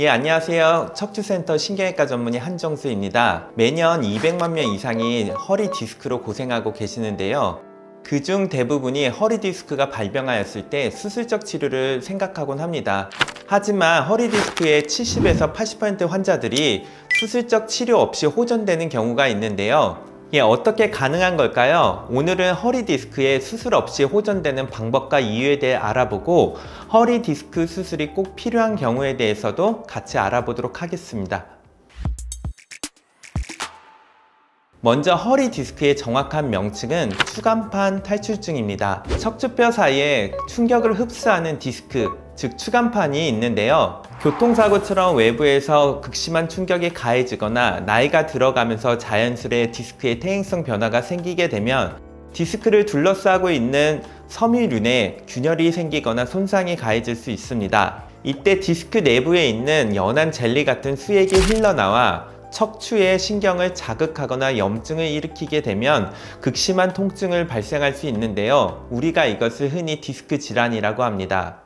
안녕하세요. 척추센터 신경외과 전문의 한정수입니다. 매년 200만 명 이상이 허리 디스크로 고생하고 계시는데요. 그중 대부분이 허리 디스크가 발병하였을 때 수술적 치료를 생각하곤 합니다. 하지만 허리 디스크의 70에서 80% 환자들이 수술적 치료 없이 호전되는 경우가 있는데요. 어떻게 가능한 걸까요? 오늘은 허리 디스크에 수술 없이 호전되는 방법과 이유에 대해 알아보고 허리 디스크 수술이 꼭 필요한 경우에 대해서도 같이 알아보도록 하겠습니다. 먼저 허리 디스크의 정확한 명칭은 추간판 탈출증입니다. 척추뼈 사이에 충격을 흡수하는 디스크, 즉 추간판이 있는데요. 교통사고처럼 외부에서 극심한 충격이 가해지거나 나이가 들어가면서 자연스레 디스크의 퇴행성 변화가 생기게 되면 디스크를 둘러싸고 있는 섬유륜에 균열이 생기거나 손상이 가해질 수 있습니다. 이때 디스크 내부에 있는 연한 젤리 같은 수액이 흘러나와 척추의 신경을 자극하거나 염증을 일으키게 되면 극심한 통증을 발생할 수 있는데요. 우리가 이것을 흔히 디스크 질환이라고 합니다.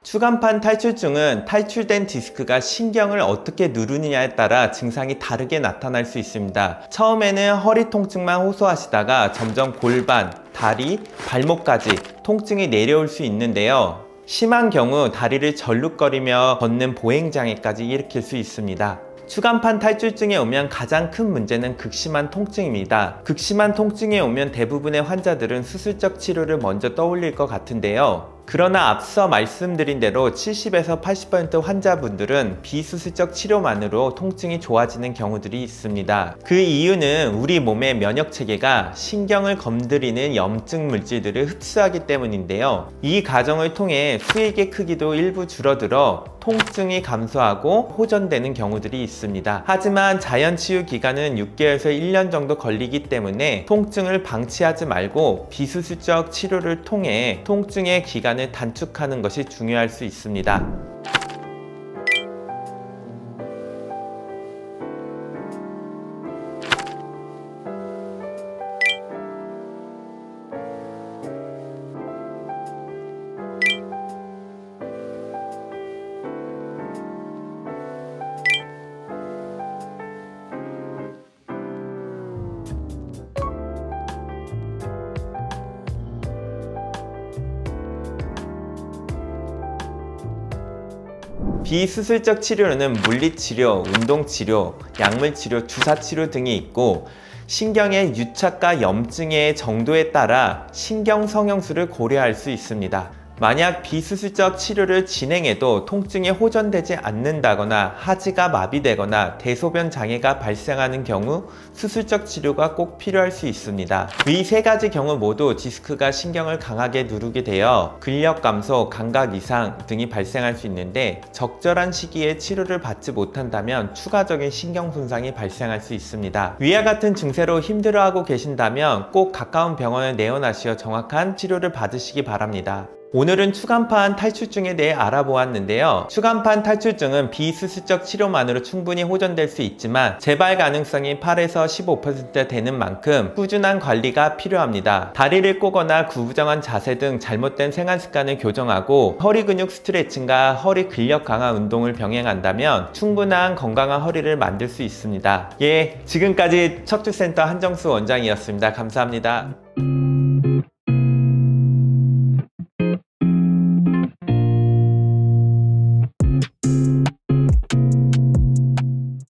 추간판 탈출증은 탈출된 디스크가 신경을 어떻게 누르느냐에 따라 증상이 다르게 나타날 수 있습니다. 처음에는 허리 통증만 호소하시다가 점점 골반, 다리, 발목까지 통증이 내려올 수 있는데요. 심한 경우 다리를 절룩거리며 걷는 보행장애까지 일으킬 수 있습니다. 추간판 탈출증에 오면 가장 큰 문제는 극심한 통증입니다. 극심한 통증에 오면 대부분의 환자들은 수술적 치료를 먼저 떠올릴 것 같은데요. 그러나 앞서 말씀드린 대로 70에서 80% 환자분들은 비수술적 치료만으로 통증이 좋아지는 경우들이 있습니다. 그 이유는 우리 몸의 면역체계가 신경을 건드리는 염증 물질들을 흡수하기 때문인데요. 이 과정을 통해 수액의 크기도 일부 줄어들어 통증이 감소하고 호전되는 경우들이 있습니다. 하지만 자연치유 기간은 6개월에서 1년 정도 걸리기 때문에 통증을 방치하지 말고 비수술적 치료를 통해 통증의 기간을 단축하는 것이 중요할 수 있습니다. 비수술적 치료는 물리치료, 운동치료, 약물치료, 주사치료 등이 있고 신경의 유착과 염증의 정도에 따라 신경 성형술을 고려할 수 있습니다. 만약 비수술적 치료를 진행해도 통증이 호전되지 않는다거나 하지가 마비되거나 대소변 장애가 발생하는 경우 수술적 치료가 꼭 필요할 수 있습니다. 이 세 가지 경우 모두 디스크가 신경을 강하게 누르게 되어 근력 감소, 감각 이상 등이 발생할 수 있는데 적절한 시기에 치료를 받지 못한다면 추가적인 신경 손상이 발생할 수 있습니다. 위와 같은 증세로 힘들어하고 계신다면 꼭 가까운 병원을 내원하시어 정확한 치료를 받으시기 바랍니다. 오늘은 추간판 탈출증에 대해 알아보았는데요. 추간판 탈출증은 비수술적 치료만으로 충분히 호전될 수 있지만 재발 가능성이 8에서 15% 되는 만큼 꾸준한 관리가 필요합니다. 다리를 꼬거나 구부정한 자세 등 잘못된 생활 습관을 교정하고 허리 근육 스트레칭과 허리 근력 강화 운동을 병행한다면 충분한 건강한 허리를 만들 수 있습니다. 지금까지 척추센터 한정수 원장이었습니다. 감사합니다.